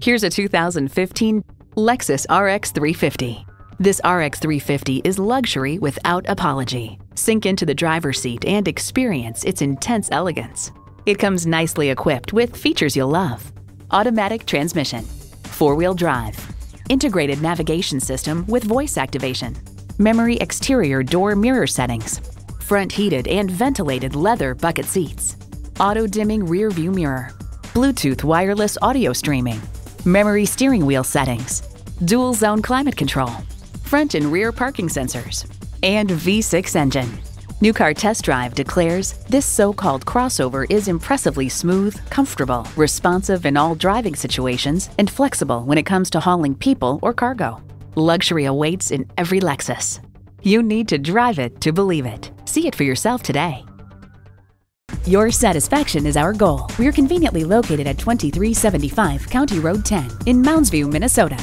Here's a 2015 Lexus RX 350. This RX 350 is luxury without apology. Sink into the driver's seat and experience its intense elegance. It comes nicely equipped with features you'll love: automatic transmission, four-wheel drive, integrated navigation system with voice activation, memory exterior door mirror settings, front heated and ventilated leather bucket seats, auto-dimming rear view mirror, Bluetooth wireless audio streaming, memory steering wheel settings, dual zone climate control, front and rear parking sensors, and V6 engine. New Car Test Drive declares this so-called crossover is impressively smooth, comfortable, responsive in all driving situations, and flexible when it comes to hauling people or cargo. Luxury awaits in every Lexus. You need to drive it to believe it. See it for yourself today. Your satisfaction is our goal. We're conveniently located at 2375 County Road 10 in Mounds View, Minnesota.